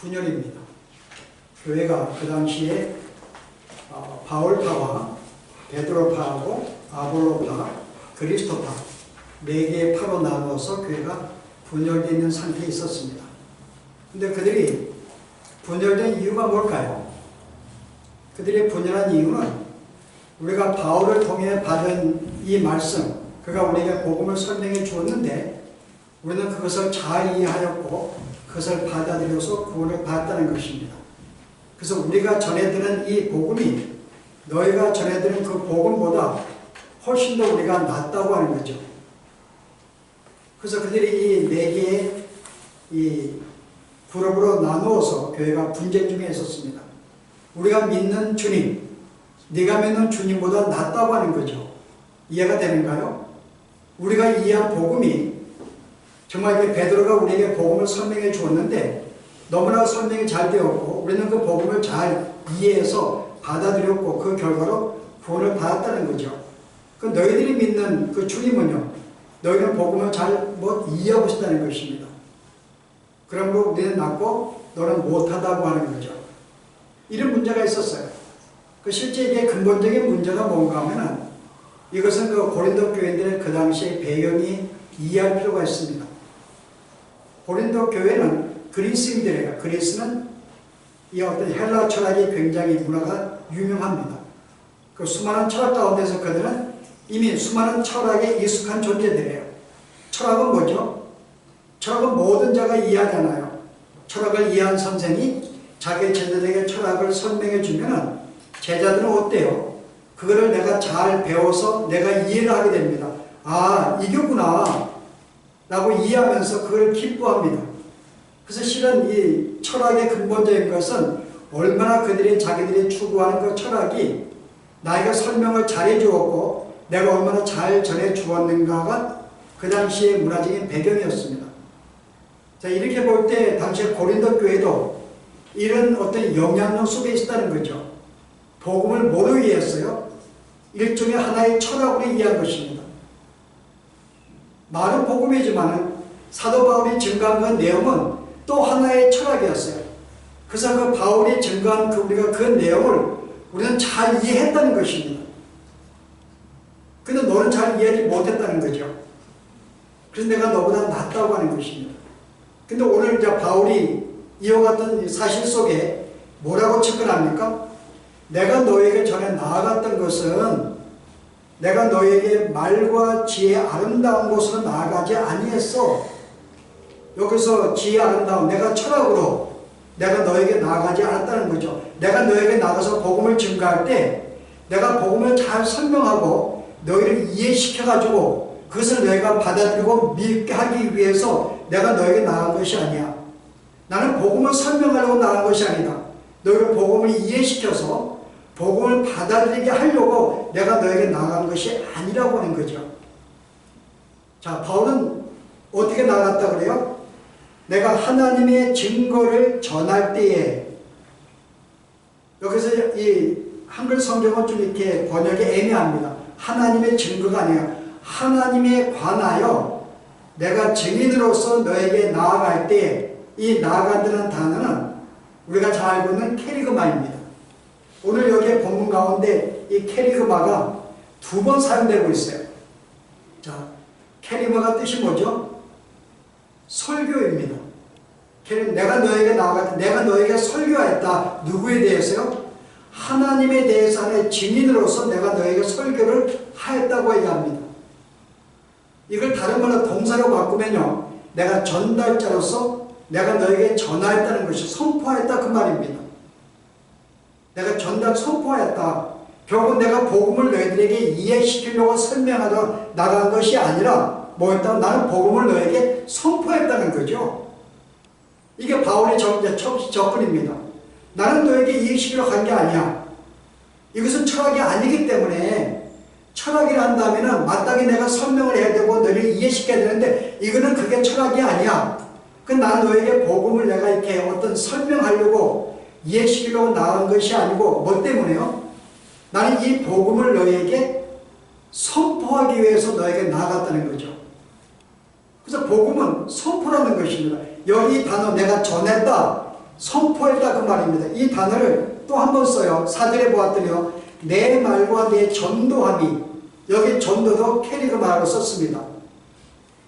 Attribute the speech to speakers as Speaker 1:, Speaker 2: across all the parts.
Speaker 1: 분열입니다. 교회가 그 당시에 바울파와 베드로파하고 아볼로파, 그리스도파 4개의 파로 나누어서 교회가 분열되어 있는 상태에 있었습니다. 근데 그들이 분열된 이유가 뭘까요? 그들이 분열한 이유는 우리가 바울을 통해 받은 이 말씀, 그가 우리에게 복음을 설명해 주었는데 우리는 그것을 잘 이해하였고 그것을 받아들여서 구원을 받았다는 것입니다. 그래서 우리가 전해드는 이 복음이 너희가 전해드린 그 복음보다 훨씬 더 우리가 낫다고 하는 거죠. 그래서 그들이 이 4개의 이 그룹으로 나누어서 교회가 분쟁 중에 있었습니다. 우리가 믿는 주님, 네가 믿는 주님보다 낫다고 하는 거죠. 이해가 되는가요? 우리가 이해한 복음이 정말 베드로가 우리에게 복음을 설명해 주었는데 너무나 설명이 잘 되었고 우리는 그 복음을 잘 이해해서 받아들였고 그 결과로 구원을 받았다는 거죠. 그 너희들이 믿는 그 주님은요, 너희는 복음을 잘 이해하고 있다는 것입니다. 그러므로 우리는 낫고 너는 못하다고 하는 거죠. 이런 문제가 있었어요. 실제 이게 근본적인 문제가 뭔가 하면은 이것은 그 고린도 교인들의 그 당시의 배경이 이해할 필요가 있습니다. 고린도 교회는 그리스인들이에요. 그리스는 이 어떤 헬라 철학이 굉장히 문화가 유명합니다. 그 수많은 철학 가운데서 그들은 이미 수많은 철학에 익숙한 존재들이에요. 철학은 뭐죠? 철학은 모든 자가 이해하잖아요. 철학을 이해한 선생이 자기 제자들에게 철학을 설명해 주면은 제자들은 어때요? 그거를 내가 잘 배워서 내가 이해를 하게 됩니다. 아, 이거구나 라고 이해하면서 그걸 기뻐합니다. 그래서 실은 이 철학의 근본적인 것은 얼마나 그들이 자기들이 추구하는 그 철학이 나에게 설명을 잘해 주었고 내가 얼마나 잘 전해 주었는가가 그 당시의 문화적인 배경이었습니다. 자, 이렇게 볼 때 당시 고린도 교회도 이런 어떤 영향력 속에 있었다는 거죠. 복음을 뭐로 이해했어요? 일종의 하나의 철학으로 이해한 것입니다. 말은 복음이지만 사도 바울이 증거한 그 내용은 또 하나의 철학이었어요. 그래서 그 바울이 증거한 우리가 그 내용을 우리는 잘 이해했다는 것입니다. 근데 너는 잘 이해하지 못했다는 거죠. 그래서 내가 너보다 낫다고 하는 것입니다. 근데 오늘 이제 바울이 이와 같은 사실 속에 뭐라고 접근합니까? 내가 너에게 전에 나아갔던 것은 내가 너에게 말과 지혜 아름다운 곳으로 나아가지 아니했어. 여기서 지혜 아름다운 내가 철학으로 내가 너에게 나아가지 않았다는 거죠. 내가 너에게 나가서 복음을 증거할 때 내가 복음을 잘 설명하고 너희를 이해시켜가지고 그것을 너희가 받아들이고 믿게 하기 위해서 내가 너에게 나간 것이 아니야. 나는 복음을 설명하려고 나간 것이 아니다. 너희를 복음을 이해시켜서 복음을 받아들이게 하려고 내가 너에게 나간 것이 아니라고 하는 거죠. 자, 바울은 어떻게 나갔다 그래요? 내가 하나님의 증거를 전할 때에, 여기서 이 한글 성경은 좀 이렇게 번역이 애매합니다. 하나님의 증거가 아니라 하나님에 관하여 내가 증인으로서 너에게 나아갈 때 이 나아간다는 단어는 우리가 잘 알고 있는 캐리그마입니다. 오늘 여기에 본문 가운데 이 캐리그마가 2번 사용되고 있어요. 자, 캐리그마가 뜻이 뭐죠? 설교입니다. 내가 너에게 나아갈 때 내가 너에게 설교했다. 누구에 대해서요? 하나님에 대해서 하나의 증인으로서 내가 너에게 설교를 하였다고 얘기합니다. 이걸 다른 말로 동사로 바꾸면요, 내가 전달자로서 내가 너에게 전하였다는 것이 선포하였다 그 말입니다. 내가 선포하였다. 결국 내가 복음을 너희들에게 이해시키려고 설명하러 나간 것이 아니라 뭐였다? 나는 복음을 너에게 선포했다는 거죠. 이게 바울의 접근입니다. 나는 너에게 이해시키려고 간 게 아니야. 이것은 철학이 아니기 때문에 철학이라 한다면 마땅히 내가 설명을 해야 되고 너를 이해시켜야 되는데 이거는 그게 철학이 아니야. 그 나는 너에게 복음을 내가 이렇게 어떤 설명하려고 이해시키려고 나간 것이 아니고 뭐 때문에요? 나는 이 복음을 너에게 선포하기 위해서 너에게 나아갔다는 거죠. 그래서 복음은 선포라는 것입니다. 여기 단어 내가 전했다. 선포했다 그 말입니다. 이 단어를 또 한 번 써요. 사절에 보았더니요. 내 말과 내 전도함이, 여기 전도도 캐리그 말로 썼습니다.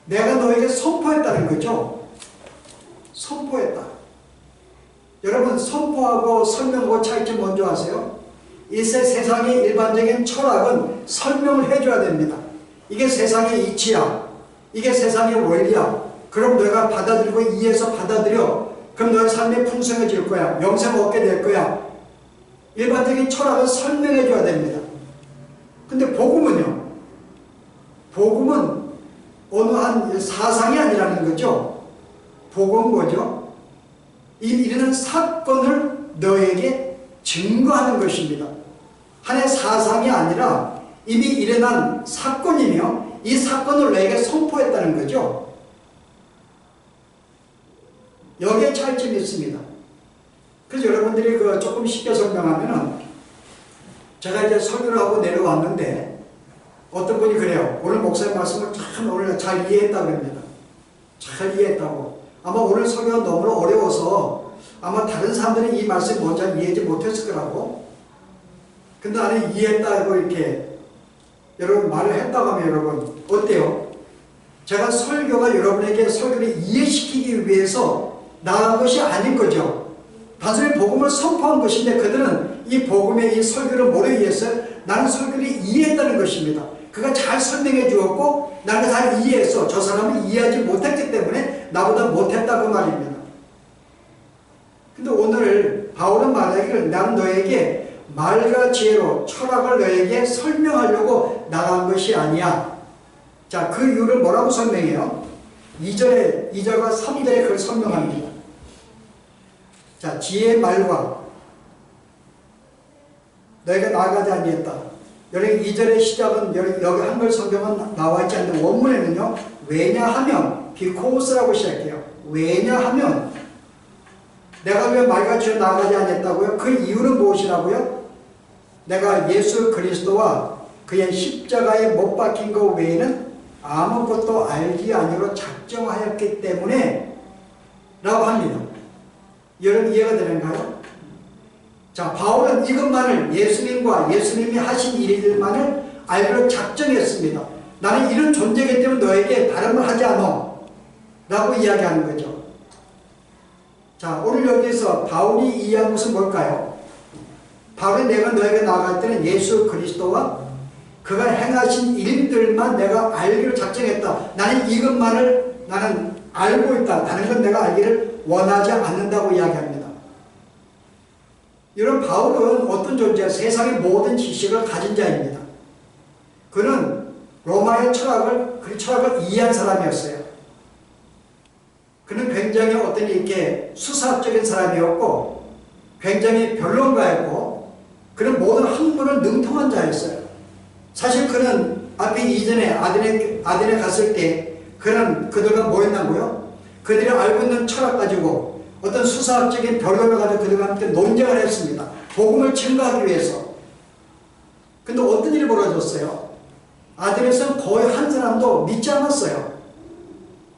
Speaker 1: 내가 너에게 선포했다는 거죠. 선포했다. 여러분, 선포하고 설명하고 차이점 먼저 아세요? 이 세상의 일반적인 철학은 설명을 해줘야 됩니다. 이게 세상의 이치야. 이게 세상의 원리야. 그럼 너가 받아들이고 이해해서 받아들여. 그럼 너의 삶이 풍성해질 거야. 영생 얻게 될 거야. 일반적인 철학은 설명해줘야 됩니다. 근데 복음은요. 복음은 어느 한 사상이 아니라는 거죠. 복음은 뭐죠? 이 일어난 사건을 너에게 증거하는 것입니다. 하나의 사상이 아니라 이미 일어난 사건이며 이 사건을 너에게 선포했다는 거죠. 여기에 차이점이 있습니다. 그래서 여러분들이 조금 쉽게 설명하면은, 제가 이제 설교를 하고 내려왔는데 어떤 분이 그래요. 오늘 목사님 말씀을 참 오늘 잘 이해했다고 합니다. 잘 이해했다고. 아마 오늘 설교가 너무 어려워서 아마 다른 사람들은 이 말씀 먼저 이해하지 못했을 거라고. 근데 나는 이해했다고 이렇게 여러분 말을 했다고 하면 여러분 어때요? 제가 설교가 여러분에게 설교를 이해시키기 위해서 나간 것이 아닌 거죠. 단순히 복음을 선포한 것인데 그들은 이 복음의 이 설교를 뭐로 이해했어요? 나는 설교를 이해했다는 것입니다. 그가 잘 설명해 주었고 나는 잘 이해했어. 저 사람은 이해하지 못했기 때문에 나보다 못했다고 말입니다. 근데 오늘 바울은 말하기를 나는 너에게 말과 지혜로 철학을 너에게 설명하려고 나간 것이 아니야. 자, 그 이유를 뭐라고 설명해요? 2절과 3절에 그걸 설명합니다. 자, 지혜의 말과 너희가 나아가지 아니했다. 여기 2절의 시작은 여기 한글 성경은 나와 있지 않는데 원문에는요. 왜냐하면 비코스라고 시작해요. 왜냐하면 내가 왜 말과 지혜로 나아가지 아니했다고요? 그 이유는 무엇이라고요? 내가 예수 그리스도와 그의 십자가에 못 박힌 것 외에는 아무것도 알지 아니로 작정하였기 때문에 라고 합니다. 여러분 이해가 되는가요? 자, 바울은 이것만을 예수님과 예수님이 하신 일들만을 알기로 작정했습니다. 나는 이런 존재이기 때문에 너에게 다른 걸 하지 않아 라고 이야기하는 거죠. 자, 오늘 여기서 바울이 이해한 것은 뭘까요? 바울이 내가 너에게 나아갈 때는 예수 그리스도와 그가 행하신 일들만 내가 알기로 작정했다. 나는 이것만을 나는 알고 있다. 다른 건 내가 알기를 원하지 않는다고 이야기합니다. 이런 바울은 어떤 존재야? 세상의 모든 지식을 가진 자입니다. 그는 로마의 철학을, 그 철학을 이해한 사람이었어요. 그는 굉장히 어떤 이렇게 수사학적인 사람이었고 굉장히 변론가였고 그는 모든 학문을 능통한 자였어요. 사실 그는 앞에 이전에 아덴에 갔을 때 그들과 뭐 했나고요? 그들이 알고 있는 철학 가지고 어떤 수사학적인 변론을 가지고 그들과 함께 논쟁을 했습니다. 복음을 증거하기 위해서. 근데 어떤 일이 벌어졌어요? 아덴에서는 거의 한 사람도 믿지 않았어요.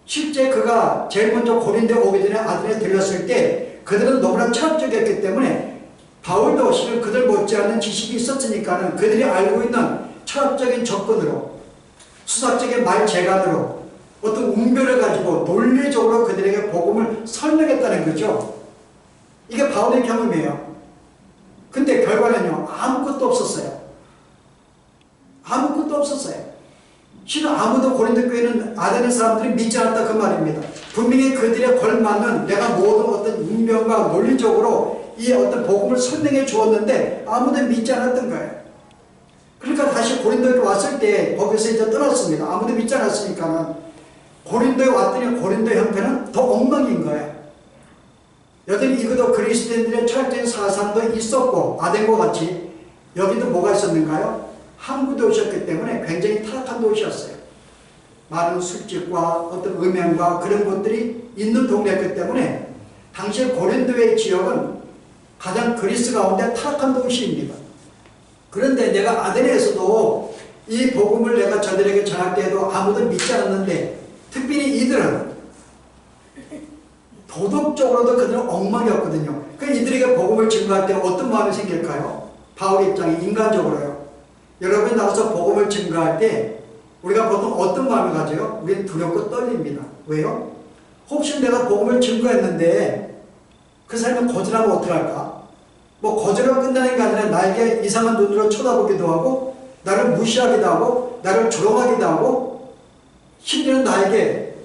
Speaker 1: 실제 그가 제일 먼저 고린도에 오기 전에 아덴에 들렸을 때 그들은 너무나 철학적이었기 때문에 바울도 실은 그들 못지않은 지식이 있었으니까는 그들이 알고 있는 철학적인 접근으로 수사적인 말재간으로 어떤 웅변을 가지고 논리적으로 그들에게 복음을 설명했다는 거죠. 이게 바울의 경험이에요. 근데 결과는요. 아무것도 없었어요. 아무것도 없었어요. 실은 아무도 고린도 교회는 아덴의 사람들이 믿지 않았다 그 말입니다. 분명히 그들에 걸맞는 내가 모든 어떤 웅변과 논리적으로 이 어떤 복음을 설명해 주었는데 아무도 믿지 않았던 거예요. 그러니까 다시 고린도에 왔을 때 거기서 이제 떠났습니다. 아무도 믿지 않았으니까는 고린도에 왔더니 고린도 형편은 더 엉망인 거예요. 여전히 이것도 그리스도인들의 철학적인 사상도 있었고 아덴과 같이 여기도 뭐가 있었는가요? 항구 도시였기 때문에 굉장히 타락한 도시였어요. 많은 술집과 어떤 음행과 그런 것들이 있는 동네였기 때문에 당시 고린도의 지역은 가장 그리스 가운데 타락한 도시입니다. 그런데 내가 아덴에서도 이 복음을 내가 저들에게 전할 때에도 아무도 믿지 않았는데 특별히 이들은 도덕적으로도 그들은 엉망이었거든요. 그 이들에게 복음을 증거할 때 어떤 마음이 생길까요? 바울의 입장에 인간적으로요. 여러분이 나가서 복음을 증거할 때 우리가 보통 어떤 마음을 가져요? 우리는 두렵고 떨립니다. 왜요? 혹시 내가 복음을 증거했는데 그 사람이 거절하면 어떡할까? 뭐 거절하고 끝나는 게 아니라 나에게 이상한 눈으로 쳐다보기도 하고 나를 무시하기도 하고 나를 조롱하기도 하고 심지어는 나에게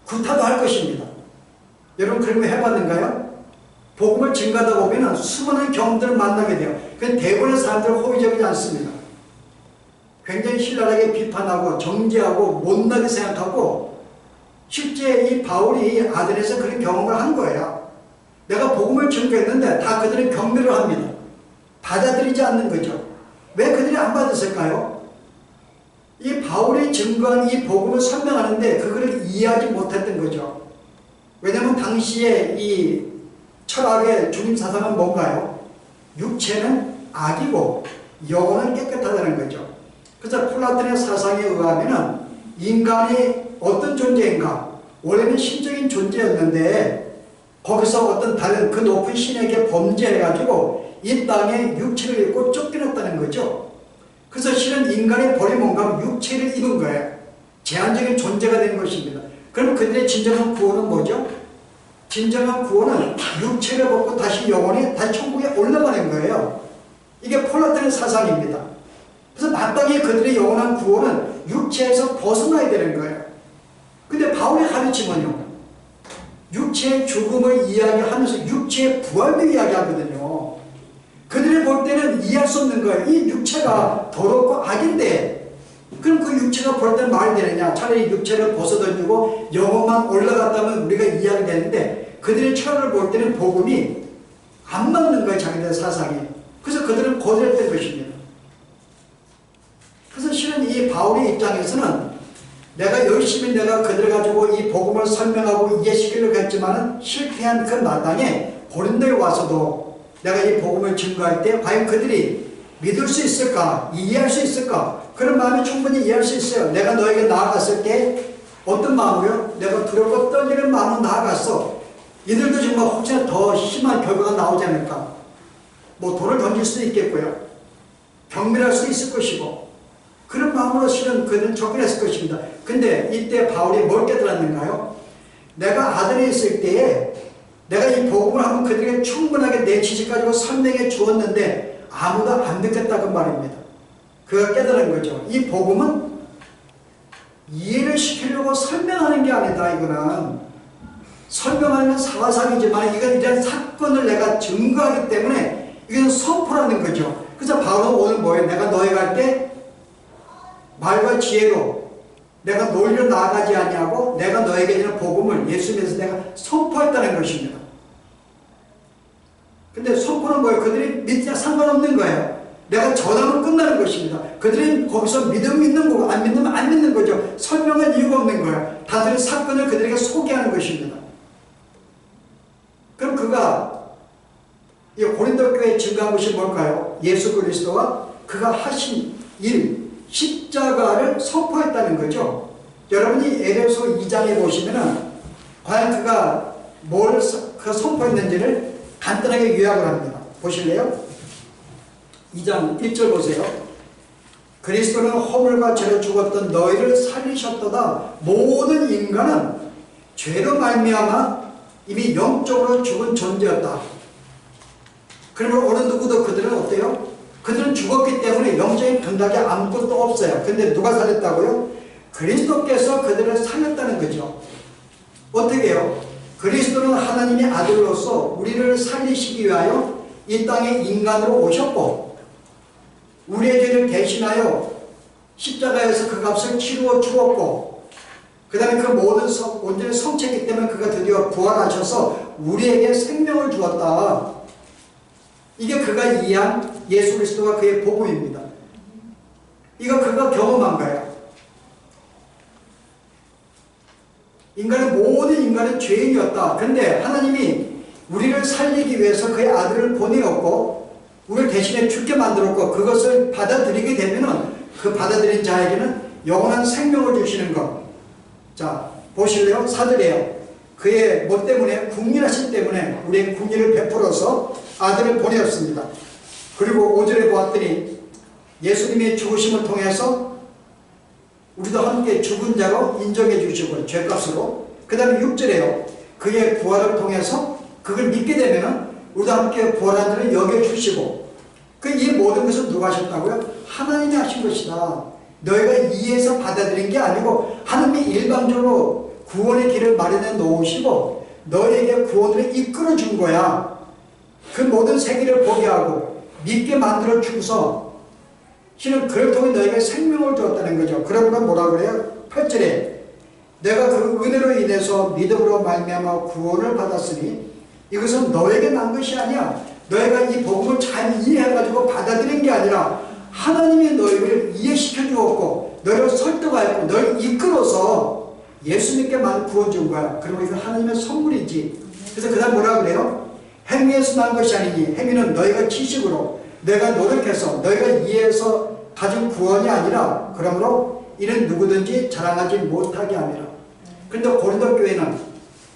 Speaker 1: 구타도 할 것입니다. 여러분 그런 거 해봤는가요? 복음을 증거하다 보면 수많은 경험들을 만나게 돼요. 그 대부분의 사람들은 호의적이지 않습니다. 굉장히 신랄하게 비판하고 정죄하고 못나게 생각하고 실제 이 바울이 아덴에서 그런 경험을 한 거예요. 내가 복음을 증거했는데 다 그들은 경멸을 합니다. 받아들이지 않는 거죠. 왜 그들이 안 받았을까요? 이 바울이 증거한 이 복음을 설명하는데 그거를 이해하지 못했던 거죠. 왜냐하면 당시에 이 철학의 중심 사상은 뭔가요? 육체는 악이고 영혼은 깨끗하다는 거죠. 그래서 플라톤의 사상에 의하면 인간이 어떤 존재인가? 원래는 신적인 존재였는데 거기서 어떤 다른 그 높은 신에게 범죄해가지고 이 땅에 육체를 입고 쫓겨났다는 거죠. 그래서 실은 인간의 벌이 뭔가 육체를 입은 거예요. 제한적인 존재가 된 것입니다. 그럼 그들의 진정한 구원은 뭐죠? 진정한 구원은 육체를 벗고 다시 영혼이 다시 천국에 올라가는 거예요. 이게 플라톤의 사상입니다. 그래서 마땅히 그들의 영원한 구원은 육체에서 벗어나야 되는 거예요. 근데 바울의 가르침은요, 육체의 죽음을 이야기하면서 육체의 부활도 이야기하거든요. 그들이 볼 때는 이해할 수 없는 거예요. 이 육체가 더럽고 악인데 그럼 그 육체가 볼 때는 말이 되느냐? 차라리 육체를 벗어던지고 영혼만 올라갔다면 우리가 이해하게 되는데 그들의 철학을 볼 때는 복음이 안 맞는 거예요. 자기들 사상이. 그래서 그들은 거절했던 것입니다. 그래서 실은 이 바울의 입장에서는 내가 열심히 내가 그들 가지고 이 복음을 설명하고 이해시키려고 했지만은 실패한 그 마당에 고린도에 와서도 내가 이 복음을 증거할 때 과연 그들이 믿을 수 있을까? 이해할 수 있을까? 그런 마음이 충분히 이해할 수 있어요. 내가 너에게 나아갔을 때 어떤 마음으로요? 내가 두렵고 떨리는 마음으로 나아갔어. 이들도 정말 혹시나 더 심한 결과가 나오지 않을까? 뭐 돌을 던질 수도 있겠고요. 경멸할 수도 있을 것이고 그런 마음으로 실은 그들은 접근했을 것입니다. 근데 이때 바울이 뭘 깨달았는가요? 내가 아덴에 있을 때에 내가 이 복음을 한번 그들에게 충분하게 내 지식 가지고 설명해 주었는데 아무도 안 듣겠다고 말입니다. 그가 깨달은 거죠. 이 복음은 이해를 시키려고 설명하는 게 아니다. 이거는 설명하는 건 사사기지만 이건 이런 사건을 내가 증거하기 때문에 이건 선포라는 거죠. 그래서 바울은 오늘 뭐예요? 내가 너에게 할 때 말과 지혜로 내가 논리로 나아가지 아니하고 내가 너에게 있는 복음을 예수님에서 내가 선포했다는 것입니다. 근데 선포는 뭐예요? 그들이 믿지 상관없는 거예요. 내가 전하면 끝나는 것입니다. 그들은 거기서 믿으면 믿는 거고 안 믿으면 안 믿는 거죠. 설명할 이유가 없는 거예요. 다들 사건을 그들에게 소개하는 것입니다. 그럼 그가 이 고린도 교회에 증거한 것이 뭘까요? 예수 그리스도와 그가 하신 일, 십자가를 선포했다는 거죠. 여러분이 에베소 2장에 보시면은 과연 그가 뭘 선포했는지를 간단하게 요약을 합니다. 보실래요? 2장 1절 보세요. 그리스도는 허물과 죄로 죽었던 너희를 살리셨도다. 모든 인간은 죄로 말미암아 이미 영적으로 죽은 존재였다. 그러면 어느 누구도 그들은 어때요? 그들은 죽었기 때문에 영적인 감각이 아무것도 없어요. 근데 누가 살렸다고요? 그리스도께서 그들을 살렸다는 거죠. 어떻게 해요? 그리스도는 하나님의 아들로서 우리를 살리시기 위하여 이 땅에 인간으로 오셨고 우리의 죄를 대신하여 십자가에서 그 값을 치루어 주었고 그 다음에 그 모든 온전히 성체이기 때문에 그가 드디어 부활하셔서 우리에게 생명을 주었다. 이게 그가 이해한 예수 그리스도가 그의 복음입니다. 이거 그가 경험한 거예요. 인간의 모든 인간은 죄인이었다. 그런데 하나님이 우리를 살리기 위해서 그의 아들을 보내었고 우리를 대신에 죽게 만들었고 그것을 받아들이게 되면은 그 받아들인 자에게는 영원한 생명을 주시는 것. 자, 보실래요? 사절이에요. 그의 뭐 때문에 국리하신 때문에 우리의 국리를 베풀어서 아들을 보내었습니다. 그리고 5절에 보았더니 예수님의 죽으심을 통해서 우리도 함께 죽은 자로 인정해 주시고 죄값으로, 그 다음에 6절에요. 그의 부활을 통해서 그걸 믿게 되면 우리도 함께 부활한 자를 여겨주시고, 이 모든 것을 누가 하셨다고요? 하나님이 하신 것이다. 너희가 이해해서 받아들인 게 아니고 하나님이 일방적으로 구원의 길을 마련해 놓으시고 너희에게 구원을 이끌어 준 거야. 그 모든 세계를 보게 하고 믿게 만들어 주고서 실은 그를 통해 너희에게 생명을 주었다는 거죠. 그러므로 뭐라 그래요? 8절에 내가 그 은혜로 인해서 믿음으로 말미암아 구원을 받았으니 이것은 너에게 난 것이 아니야. 너희가 이 복음을 잘 이해해가지고 받아들인 게 아니라 하나님이 너희를 이해시켜 주었고 너희를 설득하였고 너희를 이끌어서 예수 믿게만 구원 준 거야. 그리고 이건 하나님의 선물이지. 그래서 그 다음 뭐라 그래요? 행위에서 난 것이 아니니 행위는 너희가 지식으로 내가 노력해서 너희가 이해해서 가진 구원이 아니라 그러므로 이는 누구든지 자랑하지 못하게 함이라. 그런데 고린도 교회는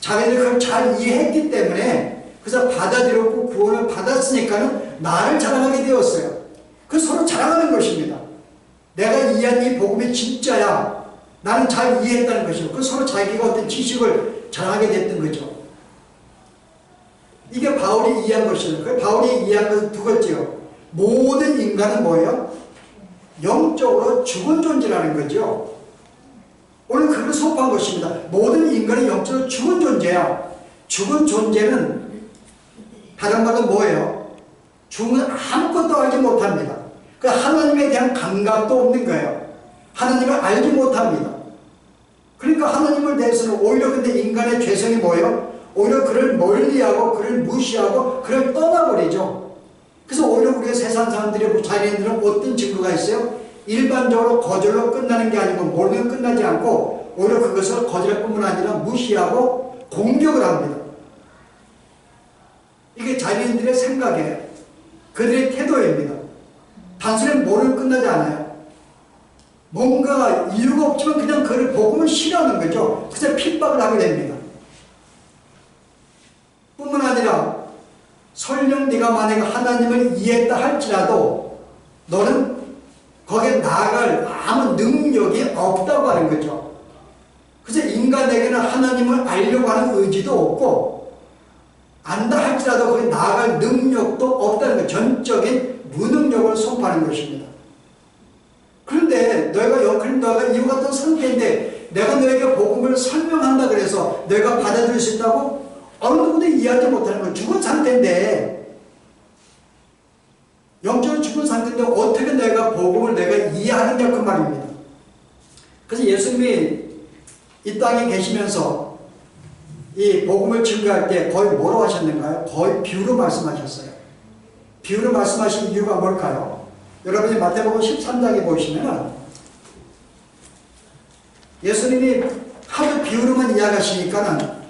Speaker 1: 자기들이 그걸 잘 이해했기 때문에 그래서 받아들였고 구원을 받았으니까는 나를 자랑하게 되었어요. 그 서로 자랑하는 것입니다. 내가 이해한 이 복음이 진짜야. 나는 잘 이해했다는 것이고 그 서로 자기가 어떤 지식을 자랑하게 됐던 거죠. 이게 바울이 이해한 것이에요. 그 바울이 이해한 것은 두 번째요. 모든 인간은 뭐예요? 영적으로 죽은 존재라는 거죠. 오늘 그걸 수업한 것입니다. 모든 인간은 영적으로 죽은 존재야. 죽은 존재는 다른 말은 뭐예요? 죽으면 아무것도 알지 못합니다. 그 하나님에 대한 감각도 없는 거예요. 하나님을 알지 못합니다. 그러니까 하나님을 대해서는 오히려 근데 인간의 죄성이 뭐예요? 오히려 그를 멀리하고 그를 무시하고 그를 떠나버리죠. 그래서 오히려 우리가 세상 사람들이 자기네들은 어떤 증거가 있어요? 일반적으로 거절로 끝나는 게 아니고 모르면 끝나지 않고 오히려 그것을 거절할 뿐만 아니라 무시하고 공격을 합니다. 이게 자기네들의 생각이에요. 그들의 태도입니다. 단순히 모르면 끝나지 않아요. 뭔가 이유가 없지만 그냥 그를 복음을 싫어하는 거죠. 그래서 핍박을 하게 됩니다. 뿐만 아니라 설령 네가 만약에 하나님을 이해했다 할지라도 너는 거기에 나아갈 아무 능력이 없다고 하는 거죠. 그래서 인간에게는 하나님을 알려고 하는 의지도 없고 안다 할지라도 거기에 나아갈 능력도 없다는 거, 전적인 무능력을 선포하는 것입니다. 그런데 너희가 이와 같은 상태인데 내가 너에게 복음을 설명한다 그래서 너희가 받아들일 수 있다고? 어느 누구도 이해하지 못하는 건 죽은 상태인데, 영적으로 죽은 상태인데 어떻게 내가 복음을 내가 이해하느냐 그 말입니다. 그래서 예수님이 이 땅에 계시면서 이 복음을 증거할 때 거의 뭐로 하셨는가요? 거의 비유로 말씀하셨어요. 비유로 말씀하신 이유가 뭘까요? 여러분이 마태복음 13장에 보시면 예수님이 하도 비유로만 이야기하시니까는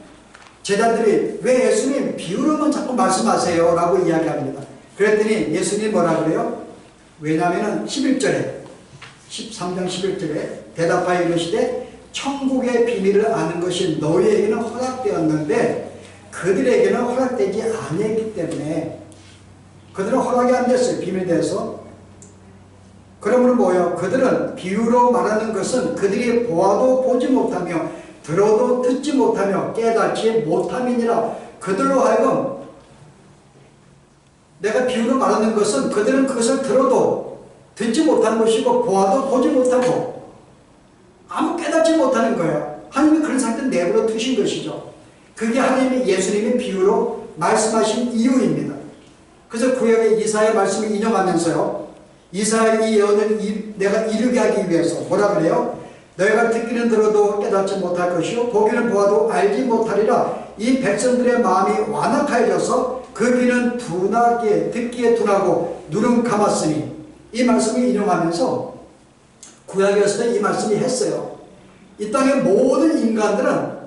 Speaker 1: 제자들이 왜 예수님 비유로만 자꾸 말씀하세요? 라고 이야기합니다. 그랬더니 예수님이 뭐라 그래요? 왜냐하면 11절에 13장 11절에 대답하여 이르시되 천국의 비밀을 아는 것이 너희에게는 허락되었는데 그들에게는 허락되지 아니했기 때문에 그들은 허락이 안 됐어요. 비밀에 대해서. 그러므로 뭐예요? 그들은 비유로 말하는 것은 그들이 보아도 보지 못하며 들어도 듣지 못하며 깨닫지 못함이니라. 그들로 하여금 내가 비유로 말하는 것은 그들은 그것을 들어도 듣지 못하는 것이고 보아도 보지 못하고 아무 깨닫지 못하는 거예요. 하나님이 그런 상태를 내버려 두신 것이죠. 그게 하나님이 예수님의 비유로 말씀하신 이유입니다. 그래서 구약의 이사야 말씀을 인용하면서요. 이사야의 이 예언을 내가 이루게 하기 위해서 뭐라 그래요? 너희가 듣기는 들어도 깨닫지 못할 것이요 보기는 보아도 알지 못하리라. 이 백성들의 마음이 완악하여져서 그 귀는 둔하게 듣기에 둔하고 눈은 감았으니 이 말씀을 인용하면서 구약에서는 이 말씀이 했어요. 이 땅의 모든 인간들은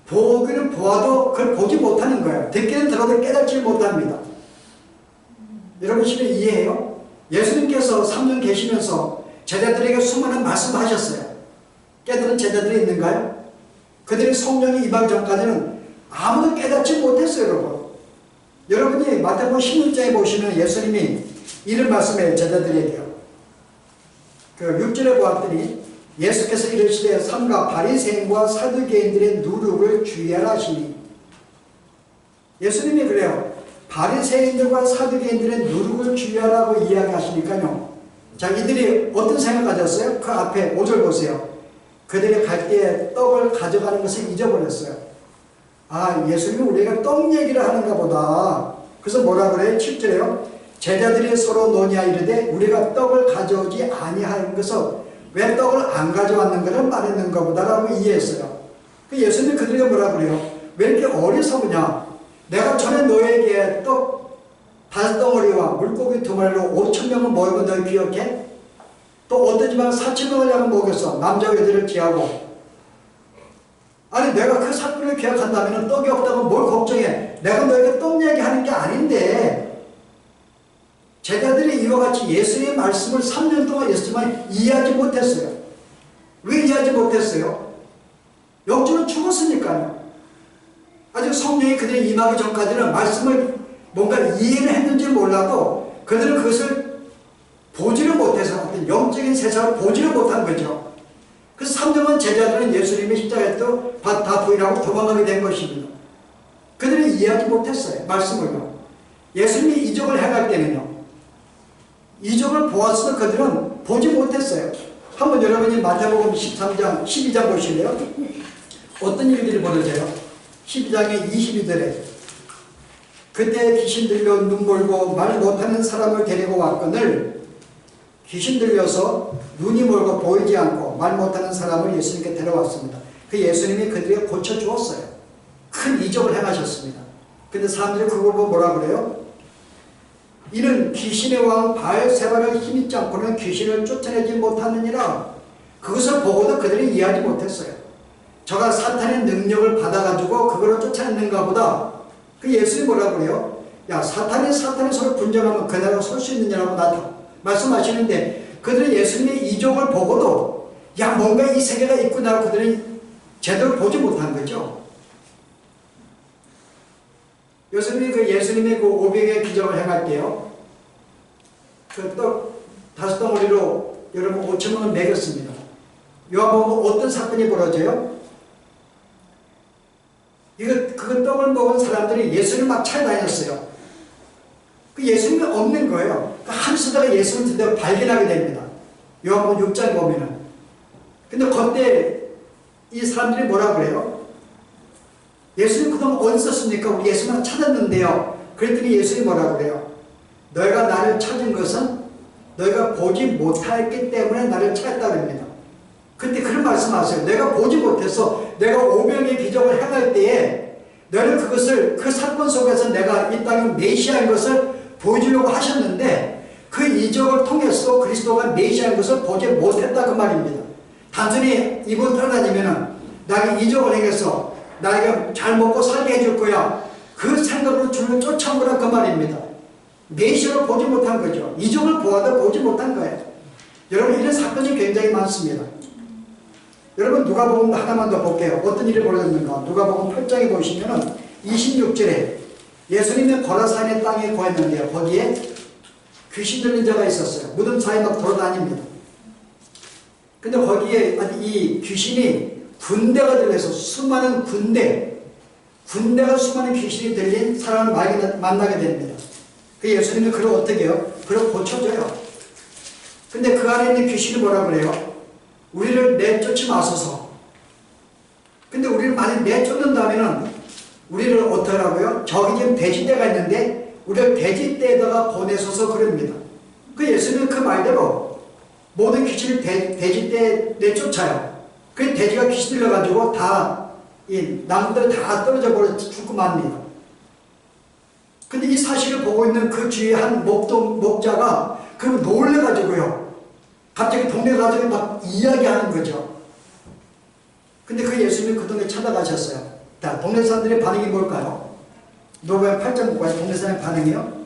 Speaker 1: 보기는 보아도 그걸 보지 못하는 거예요. 듣기는 들어도 깨닫지 못합니다. 여러분 지금 이해해요? 예수님께서 3년 계시면서 제자들에게 수많은 말씀을 하셨어요. 깨달은 제자들이 있는가요? 그들이 성령이 임하기 전까지는 아무도 깨닫지 못했어요, 여러분. 여러분이 마태복음 16장에 보시면 예수님이 이런 말씀을 제자들에게요. 그 6절에 보았더니 예수께서 이르시되 삼가 바리새인과 사두개인들의 누룩을 주의하라 하시니, 예수님이 그래요. 바리새인들과 사두개인들의 누룩을 주의하라고 이야기하시니까요. 자, 이들이 어떤 생각 가졌어요? 그 앞에 5절 보세요. 그들이 갈 때에 떡을 가져가는 것을 잊어버렸어요. 아, 예수님은 우리가 떡 얘기를 하는가 보다. 그래서 뭐라 그래요? 7절에요. 제자들이 서로 논의하이르되 우리가 떡을 가져오지 아니하는 것은 왜 떡을 안 가져왔는가를 말했는가 보다라고 이해했어요. 그 예수님이 그들에게 뭐라 그래요? 왜 이렇게 어리석으냐? 내가 전에 너에게 떡 5덩어리와 물고기 2마리로 5,000명을 먹은 거 너 기억해? 또 어떤 집안 4,000명을 내가 먹였어. 남자와 여자를 제하고. 아니, 내가 그 사건을 기억한다면 떡이 없다면 뭘 걱정해? 내가 너에게 떡 얘기하는 게 아닌데. 제자들이 이와 같이 예수의 말씀을 3년 동안 했지만 이해하지 못했어요. 왜 이해하지 못했어요? 영주는 죽었으니까요. 아직 성령이 그들이 임하기 전까지는 말씀을 뭔가 이해를 했는지 몰라도 그들은 그것을 보지를 못해서 어떤 영적인 세상을 보지를 못한 거죠. 그래서 3년간 제자들은 예수님의 십자가에 다 부인하고 도망가게 된 것입니다. 그들은 이해하지 못했어요. 말씀을요. 예수님이 이적을 행할 때는요. 이적을 보았으나 그들은 보지 못했어요. 한번 여러분이 마태복음 13장, 12장 보실래요? 어떤 일들이 벌어져요? 12장의 22절에 그때 귀신 들려 눈 멀고 말 못하는 사람을 데리고 왔거늘 귀신 들려서 눈이 멀고 보이지 않고 말 못하는 사람을 예수님께 데려왔습니다. 그 예수님이 그들에게 고쳐주었어요. 큰 이적을 행하셨습니다. 근데 사람들이 그걸 보고 뭐라 그래요? 이는 귀신의 왕 바알세바를 힘입지 않고는 귀신을 쫓아내지 못하느니라. 그것을 보고도 그들이 이해하지 못했어요. 저가 사탄의 능력을 받아가지고 그거를 쫓아냈는가 보다. 그 예수님이 뭐라고 그래요? 야, 사탄이 서로 분쟁하면 그 나라가 설 수 있느냐라고 말씀하시는데 그들은 예수님의 이적을 보고도 야, 뭔가 이 세계가 있구나 하고 그들은 제대로 보지 못한 거죠. 예수님이 그 500의 기적을 행할 때요. 그 떡 5덩어리로 여러분 5,000명을 먹였습니다. 요한복음 어떤 사건이 벌어져요? 그 떡을 먹은 사람들이 예수를 막 찾아다녔어요. 그 예수님이 없는 거예요. 한수다가 예수를 드디어 발견하게 됩니다. 요한복음 6장에 보면은. 근데 그때 이 사람들이 뭐라 그래요? 예수님 그동안 어디 있었습니까? 우리 예수만 찾았는데요. 그랬더니 예수님이 뭐라 그래요? 너희가 나를 찾은 것은 너희가 보지 못했기 때문에 나를 찾았다 그럽니다. 근데 그런 말씀하세요. 내가 보지 못해서 내가 500의 기적을 행할 때에 너희는 그것을 그 사건 속에서 내가 이 땅의 메시아인 것을 보여주려고 하셨는데 그 이적을 통해서 그리스도가 메시아인 것을 보지 못했다 그 말입니다. 단순히 이분 따라다니면은 나에게 이적을 행해서 나에게 잘 먹고 살게 해줄 거야. 그 생각으로 주를 쫓아온 거라 그 말입니다. 메시아를 보지 못한 거죠. 이적을 보아도 보지 못한 거예요. 여러분 이런 사건이 굉장히 많습니다. 여러분 누가복음 하나만 더 볼게요. 어떤 일이 벌어졌는가. 누가복음 8장에 보시면은 26절에 예수님이 거라사인의 땅에 거했는데요. 거기에 귀신 들린 자가 있었어요. 무덤 사이에 막 돌아다닙니다. 근데 거기에 이 귀신이 군대가 들려서 수많은 군대가 수많은 귀신이 들린 사람을 만나게 됩니다. 그 예수님이 그걸 어떻게 해요? 그걸 고쳐줘요. 근데 그 안에 있는 귀신이 뭐라 그래요? 우리를 내쫓지 마소서. 근데 우리를 많이 내쫓는다면은 우리를 어떻게 하라고요? 저기 지금 돼지떼가 있는데 우리를 돼지떼에다가 보내소서 그럽니다. 그 예수님은 그 말대로 모든 귀신을 돼지떼에 내쫓아요. 그 돼지가 귀신 들려가지고 이 나무들 다 떨어져 버려 죽고 맙니다. 근데 이 사실을 보고 있는 그 주위에 한 목자가 그걸 놀래가지고요. 갑자기 동네 가족이 막 이야기하는 거죠. 근데 그 예수님이 그 동네 찾아가셨어요. 자, 동네 사람들의 반응이 뭘까요? 누가복음 8장 볼까요? 동네 사람의 반응이요?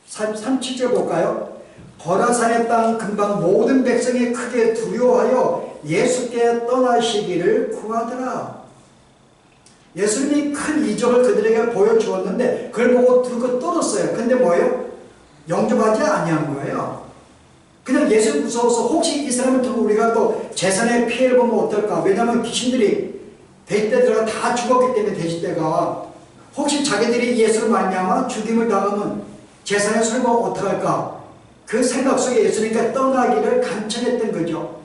Speaker 1: 37절 볼까요? 거라산의 땅 근방 모든 백성이 크게 두려워하여 예수께 떠나시기를 구하더라. 예수님이 큰 이적을 그들에게 보여주었는데 그걸 보고 들고 떨었어요. 근데 뭐예요? 영접하지 아니한 거예요. 그냥 예수 무서워서 혹시 이 사람을 두고 우리가 또 재산의 피해를 보면 어떨까? 왜냐하면 귀신들이 돼지떼 들어가 다 죽었기 때문에 돼지떼가 혹시 자기들이 예수를 말미암아 죽임을 당하면 재산의 손해가 어떡할까? 그 생각 속에 예수님과 떠나기를 간청했던 거죠.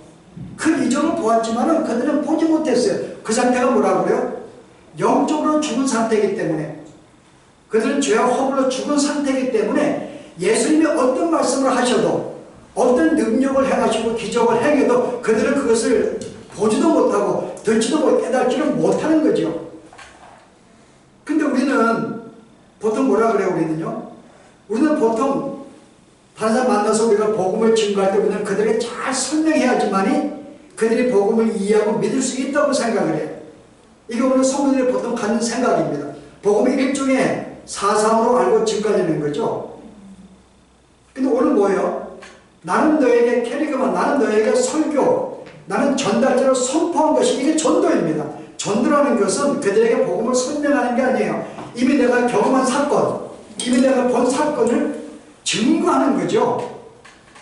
Speaker 1: 그 이적을 보았지만은 그들은 보지 못했어요. 그 상태가 뭐라고 그래요? 영적으로 죽은 상태이기 때문에 그들은 죄와 허물로 죽은 상태이기 때문에 예수님이 어떤 말씀을 하셔도 어떤 능력을 행하시고 기적을 행해도 그들은 그것을 보지도 못하고 듣지도 못 깨닫지를 못하는 거죠. 근데 우리는 보통 뭐라 그래요? 우리는 보통 다른 사람 만나서 우리가 복음을 증거할 때 우리는 그들에게 잘 설명해야지만이 그들이 복음을 이해하고 믿을 수 있다고 생각을 해요. 이게 오늘 성도들이 보통 갖는 생각입니다. 복음이 일종의 사상으로 알고 증거하는 거죠. 근데 오늘 뭐예요? 나는 너에게 캐리그만, 나는 너에게 설교, 나는 전달자로 선포한 것이 이게 전도입니다. 전도라는 것은 그들에게 복음을 설명하는 게 아니에요. 이미 내가 경험한 사건, 이미 내가 본 사건을 증거하는 거죠.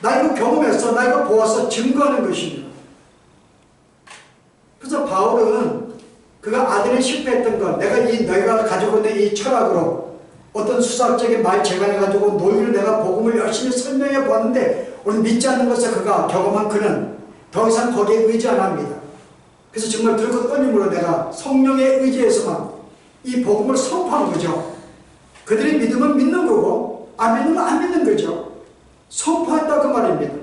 Speaker 1: 나 이거 경험했어, 나 이거 보았어, 증거하는 것입니다. 그래서 바울은 그가 아들이 실패했던 것, 너희가 가지고 있는 이 철학으로 어떤 수학적인 말 재간해가지고 논리를 내가 복음을 열심히 설명해 보았는데 오늘 믿지 않는 것을 그가 경험한 그는 더 이상 거기에 의지 안 합니다. 그래서 정말 들고 떨림으로 내가 성령의 의지에서만 이 복음을 선포하는 거죠. 그들이 믿으면 믿는 거고 안 믿으면 안 믿는 거죠. 선포했다 그 말입니다.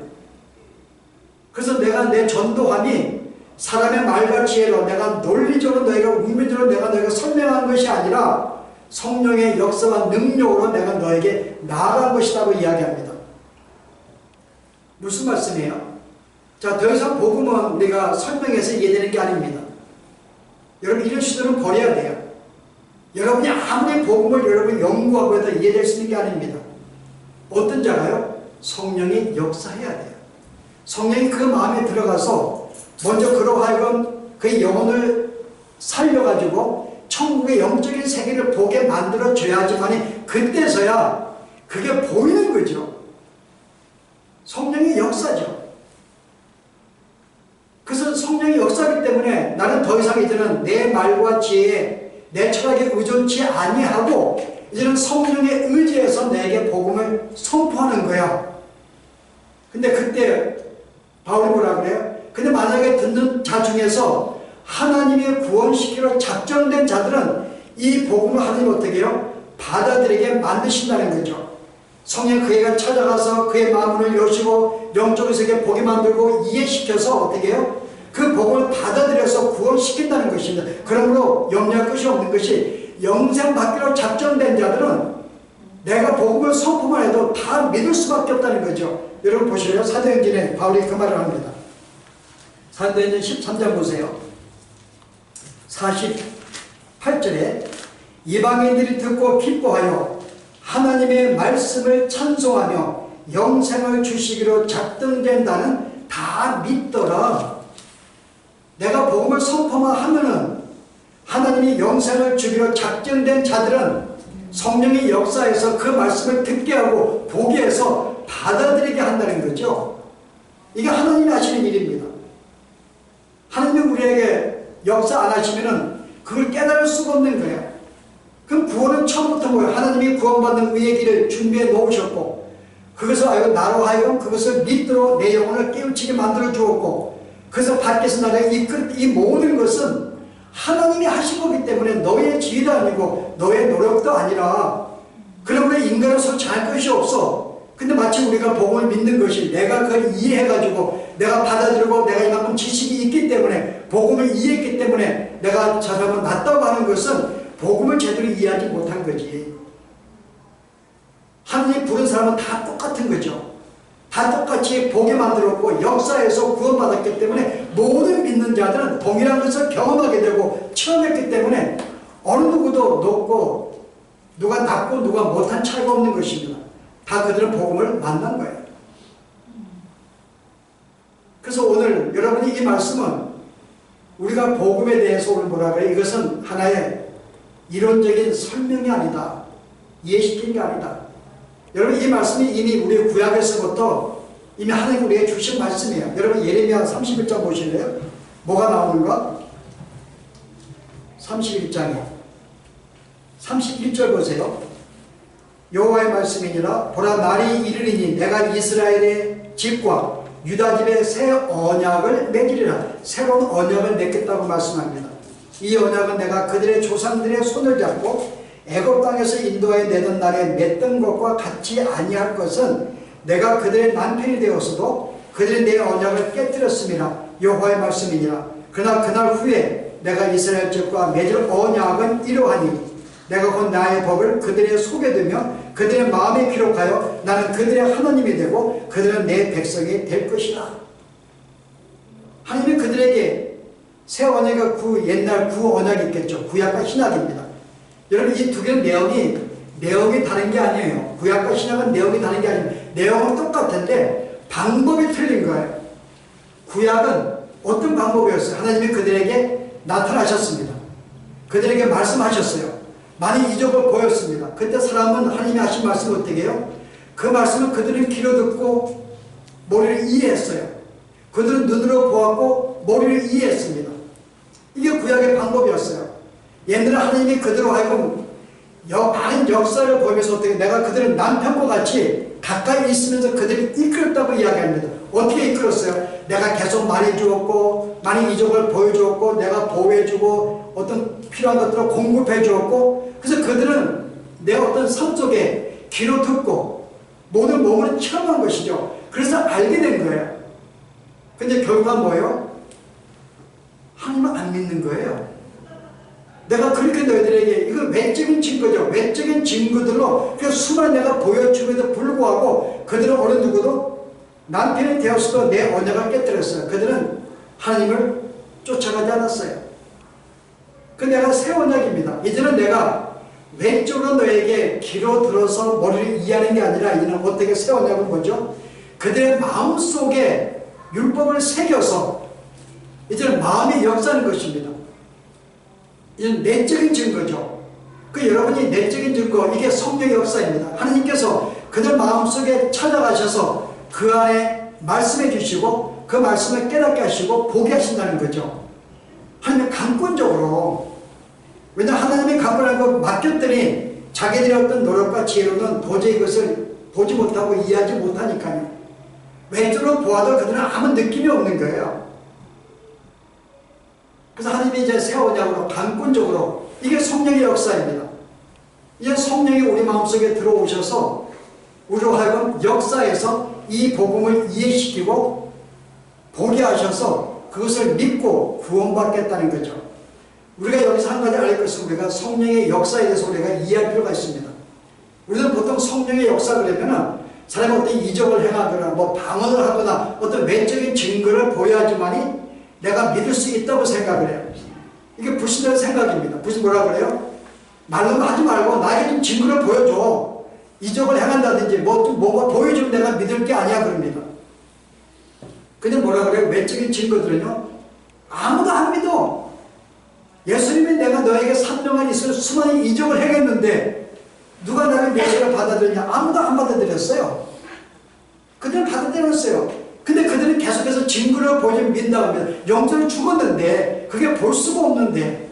Speaker 1: 그래서 내가 내 전도함이 사람의 말과 지혜로 내가 논리적으로 너희가 운명적으로 내가 너희가 설명한 것이 아니라 성령의 역사와 능력으로 내가 너에게 나아간 것이라고 이야기합니다. 무슨 말씀이에요? 자, 더 이상 복음은 우리가 설명해서 이해되는 게 아닙니다. 여러분 이런 시도는 버려야 돼요. 여러분이 아무리 복음을 여러분이 연구하고 해도 이해될 수 있는 게 아닙니다. 어떤 자가요? 성령이 역사해야 돼요. 성령이 그 마음에 들어가서 먼저 그로 하여금 그의 영혼을 살려가지고 천국의 영적인 세계를 보게 만들어줘야지만 그때서야 그게 보이는 거죠. 성령의 역사죠. 그래서 성령의 역사이기 때문에 나는 더 이상 이제는 내 말과 지혜에 내 철학에 의존치 아니하고 이제는 성령의 의지에서 내게 복음을 선포하는 거야. 근데 그때 바울이 뭐라 그래요? 근데 만약에 듣는 자 중에서 하나님의 구원시키러 작정된 자들은 이 복음을 하나님 어떻게 해요? 받아들이게 만드신다는 거죠. 성령 그에게 찾아가서 그의 마음을 여시고 영적인 세계에 보게 만들고 이해시켜서 어떻게 해요? 그 복음을 받아들여서 구원시킨다는 것입니다. 그러므로 염려할 것이 없는 것이 영생 받기로 작정된 자들은 내가 복음을 선포만 해도 다 믿을 수밖에 없다는 거죠. 여러분 보시래요. 사도행전에 바울이 그 말을 합니다. 사도행전 13장 보세요. 48절에 이방인들이 듣고 기뻐하여 하나님의 말씀을 찬송하며 영생을 주시기로 작정된 자는 다 믿더라. 내가 복음을 선포만 하면은 하나님이 영생을 주기로 작정된 자들은 성령의 역사에서 그 말씀을 듣게 하고 보게 해서 받아들이게 한다는 거죠. 이게 하나님이 하시는 일입니다. 하나님이 우리에게 역사 안 하시면은 그걸 깨달을 수가 없는 거예요. 그럼 구원은 처음부터 뭐예요? 하나님이 구원받는 의의 길을 준비해 놓으셨고 그것을 나로 하여금 그것을 믿도록 내 영혼을 깨우치게 만들어 주었고 그래서 밖에서 나를 이끌 이 모든 것은 하나님이 하신 거기 때문에 너의 지혜도 아니고 너의 노력도 아니라 그러므로 인간으로서 잘 것이 없어. 근데 마치 우리가 복음을 믿는 것이 내가 그걸 이해해가지고 내가 받아들이고 내가 이만큼 지식이 있기 때문에 복음을 이해했기 때문에 내가 저 사람은 낫다고 하는 것은 복음을 제대로 이해하지 못한 거지. 하나님 부른 사람은 다 똑같은 거죠. 다 똑같이 보게 만들었고 역사에서 구원받았기 때문에 모든 믿는 자들은 동일한 것을 경험하게 되고 체험했기 때문에 어느 누구도 높고 누가 낮고 누가 못한 차이가 없는 것입니다. 다 그들은 복음을 만난 거예요. 그래서 오늘 여러분이 이 말씀은 우리가 복음에 대해서 오늘 뭐라 그래요? 이것은 하나의 이론적인 설명이 아니다. 이해시킨 게 아니다. 여러분 이 말씀이 이미 우리 구약에서부터 이미 하나님 우리에게 주신 말씀이에요. 여러분 예레미야 31장 보실래요? 뭐가 나오는가? 31장에 31절 보세요. 여호와의 말씀이니라 보라 날이 이르리니 내가 이스라엘의 집과 유다 집에 새 언약을 맺으리라. 새로운 언약을 맺겠다고 말씀합니다. 이 언약은 내가 그들의 조상들의 손을 잡고 애굽 땅에서 인도하여 내던 날에 맺던 것과 같이 아니할 것은 내가 그들의 남편이 되었어도 그들이 내 언약을 깨뜨렸음이라. 여호와의 말씀이니라. 그러나 그날 후에 내가 이스라엘 집과 맺을 언약은 이러하니 내가 곧 나의 법을 그들의 속에 두며 그들의 마음에 기록하여 나는 그들의 하나님이 되고 그들은 내 백성이 될 것이다. 하나님이 그들에게 새 언약과 옛날 언약이 있겠죠. 구약과 신약입니다. 여러분 이 두 개는 내용이 다른 게 아니에요. 구약과 신약은 내용이 다른 게 아니에요. 내용은 똑같은데 방법이 틀린 거예요. 구약은 어떤 방법이었어요? 하나님이 그들에게 나타나셨습니다. 그들에게 말씀하셨어요. 많은 이적을 보였습니다. 그때 사람은 하나님이 하신 말씀을 어떻게 해요? 그 말씀을 그들은 귀로 듣고 머리를 이해했어요. 그들은 눈으로 보았고 머리를 이해했습니다. 이게 구약의 방법이었어요. 옛날에 하나님이 그들로 하여금 많은 역사를 보이면서 어떻게 내가 그들은 남편과 같이 가까이 있으면서 그들이 이끌었다고 이야기합니다. 어떻게 이끌었어요? 내가 계속 많이 주었고 많은 이적을 보여주었고 내가 보호해주고 어떤 필요한 것들을 공급해 주었고 그래서 그들은 내 어떤 삶 속에 귀로 듣고 모든 몸으로 체험한 것이죠. 그래서 알게 된 거예요. 근데 결과는 뭐예요? 하나님을 안 믿는 거예요. 내가 그렇게 너희들에게 이거 외적인 증거죠. 외적인 증거들로 그 수많은 내가 보여줌에도 불구하고 그들은 어느 누구도 남편이 되었어도 내 언약을 깨뜨렸어요. 그들은 하나님을 쫓아가지 않았어요. 그 내가 새 언약입니다. 이제는 내가 외적으로 너에게 귀로 들어서 머리를 이해하는 게 아니라 이제는 어떻게 새 언약은 뭐죠? 그들의 마음속에 율법을 새겨서 이제는 마음이 역사하는 것입니다. 이는 내적인 증거죠. 그 여러분이 내적인 증거, 이게 성령의 역사입니다. 하나님께서 그들 마음속에 찾아가셔서 그 안에 말씀해 주시고 그 말씀을 깨닫게 하시고 보게 하신다는 거죠. 하나님은 강권적으로, 왜냐하면 하나님이 강권한 거 맡겼더니 자기들의 어떤 노력과 지혜로는 도저히 그것을 보지 못하고 이해하지 못하니까요. 외적으로 보아도 그들은 아무 느낌이 없는 거예요. 그래서 하나님이 이제 새 언약으로 강권적으로, 이게 성령의 역사입니다. 이제 성령이 우리 마음속에 들어오셔서 우리로 하여금 역사에서 이 복음을 이해시키고 보게 하셔서 그것을 믿고 구원받겠다는 거죠. 우리가 여기서 한 가지 알 것은 우리가 성령의 역사에 대해서 우리가 이해할 필요가 있습니다. 우리는 보통 성령의 역사 그러면은 사람이 어떤 이적을 행하거나 뭐 방언을 하거나 어떤 외적인 증거를 보여야지만이 내가 믿을 수 있다고 생각을 해요. 이게 불신자의 생각입니다. 무슨 뭐라 그래요? 말로만 하지 말고 나에게 좀 증거를 보여줘. 이적을 행한다든지 뭐가 보여주면 내가 믿을 게 아니야 그럽니다. 근데 뭐라 그래요? 외적인 증거들은요, 아무도 안 믿어. 예수님이 내가 너에게 3년간 있을 수많은 이적을 행했는데 누가 나를 메시아로 받아들였냐? 아무도 안 받아들였어요. 그들은 받아들였어요. 근데 그들은 계속해서 증거를 보여주면 믿는다고 합니다. 영적으로 죽었는데 그게 볼 수가 없는데.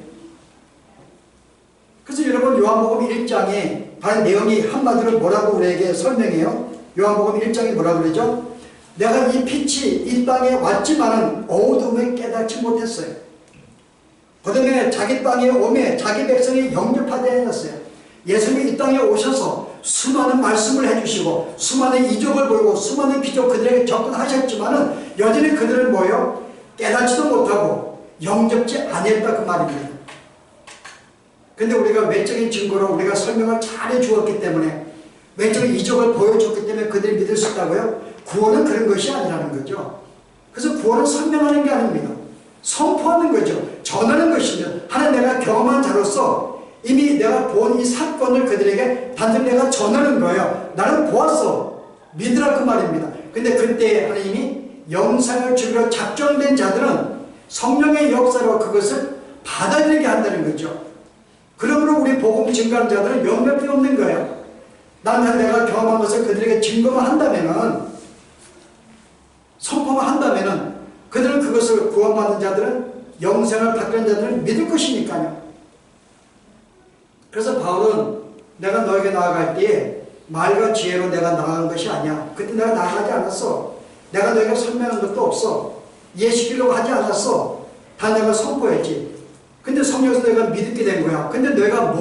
Speaker 1: 그래서 여러분 요한복음 1장에 바로 내용이 한마디로 뭐라고 우리에게 설명해요? 요한복음 1장에 뭐라고 그러죠? 내가 이 빛이 이 땅에 왔지만은 어두움에 깨닫지 못했어요. 그 다음에 자기 땅에 오매 자기 백성이 영접하지 않았어요. 예수님이 이 땅에 오셔서 수많은 말씀을 해주시고 수많은 이적을 보이고 수많은 기적 그들에게 접근하셨지만은 여전히 그들은 뭐예요? 깨닫지도 못하고 영접지 않았다 그 말입니다. 근데 우리가 외적인 증거로 우리가 설명을 잘 해주었기 때문에 외적인 이적을 보여줬기 때문에 그들이 믿을 수 있다고요? 구원은 그런 것이 아니라는 거죠. 그래서 구원은 설명하는 게 아닙니다. 선포하는 거죠. 전하는 것이죠. 하나님 내가 경험한 자로서 이미 내가 본 이 사건을 그들에게 단순히 내가 전하는 거예요. 나는 보았어. 믿으라 그 말입니다. 근데 그때 하나님이 영상을 주기로 작정된 자들은 성령의 역사로 그것을 받아들이게 한다는 거죠. 그러므로 우리 복음 증거하는 자들은 몇몇이 없는 거예요. 나는 내가 경험한 것을 그들에게 증거만 한다면은, 선포만 한다면은, 그들은 그것을 구원받은 자들은, 영생을 받는 자들은 믿을 것이니까요. 그래서 바울은 내가 너에게 나아갈 때에 말과 지혜로 내가 나아간 것이 아니야. 그때 내가 나아가지 않았어. 내가 너에게 설명한 것도 없어. 이해시키려고 하지 않았어. 다 내가 선포했지. 근데 성령에서 내가 믿게 된 거야. 근데 내가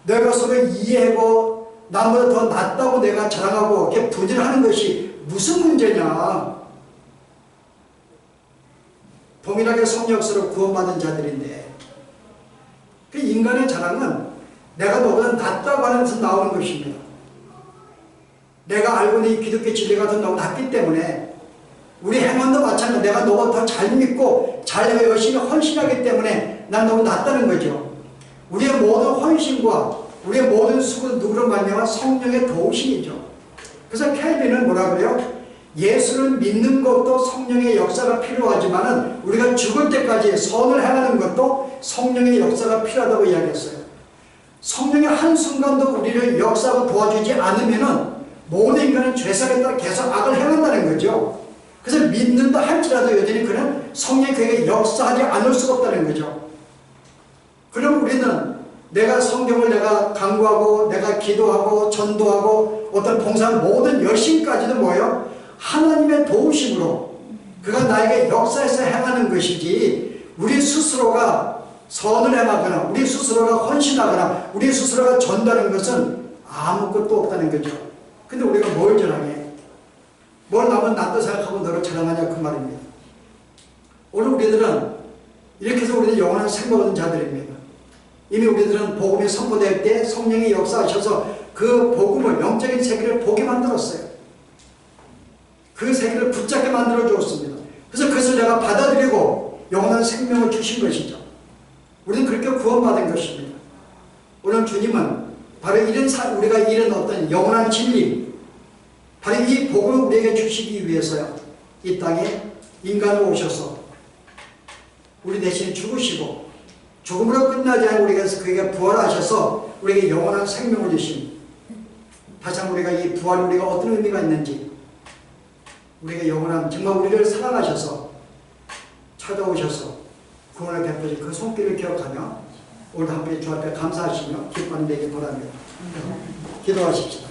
Speaker 1: 내가 서로 이해하고 나보다 더 낫다고 내가 자랑하고 이렇게 부질하는 것이 무슨 문제냐. 동일하게 성령으로 구원받은 자들인데, 그 인간의 자랑은 내가 너보다 낫다고 하는 데서 나오는 것입니다. 내가 알고 있는 이 기독교 진리가 더 너무 낫기 때문에, 우리 행원도 마찬가지로 내가 너보다 더 잘 믿고 잘 열심히 헌신하기 때문에 난 너무 낫다는 거죠. 우리의 모든 헌신과 우리의 모든 수고는 누구로 말미암아 성령의 도우심이죠. 그래서 켈빈은 뭐라 그래요? 예수를 믿는 것도 성령의 역사가 필요하지만은 우리가 죽을 때까지 선을 행하는 것도 성령의 역사가 필요하다고 이야기했어요. 성령의 한순간도 우리를 역사하고 도와주지 않으면은 모든 인간은 죄성에 따라 계속 악을 행한다는 거죠. 그래서 믿는다 할지라도 여전히 그는 성령이 그에게 역사하지 않을 수가 없다는 거죠. 그럼 우리는 내가 성경을 내가 강구하고 내가 기도하고 전도하고 어떤 봉사한 모든 열심까지도 뭐예요? 하나님의 도우심으로 그가 나에게 역사에서 행하는 것이지, 우리 스스로가 선을 행하거나 우리 스스로가 헌신하거나 우리 스스로가 전도하는 것은 아무것도 없다는 거죠. 근데 우리가 뭘 자랑해? 뭘 남은 낫다 생각하고 너를 자랑하냐 그 말입니다. 오늘 우리들은 이렇게 해서 우리는 영원한 생명 얻은 자들입니다. 이미 우리들은 복음이 선포될 때 성령이 역사하셔서 그 복음을, 영적인 세계를 보게 만들었어요. 그 세계를 붙잡게 만들어 주었습니다. 그래서 그것을 내가 받아들이고 영원한 생명을 주신 것이죠. 우리는 그렇게 구원받은 것입니다. 오늘 주님은 바로 우리가 이런 어떤 영원한 진리, 바로 이 복음을 우리에게 주시기 위해서요, 이 땅에 인간으로 오셔서 우리 대신에 죽으시고 죽음으로 끝나지 않고 그에게 부활하셔서 우리에게 영원한 생명을 주신, 다시 한번 우리가 이 부활이 우리가 어떤 의미가 있는지, 우리에게 영원한, 정말 우리를 사랑하셔서 찾아오셔서 구원을 베푸신 그 손길을 기억하며 오늘 한 분이 주 앞에 감사하시며 기뻐하는 데에게 바랍니다. 기도하십시다.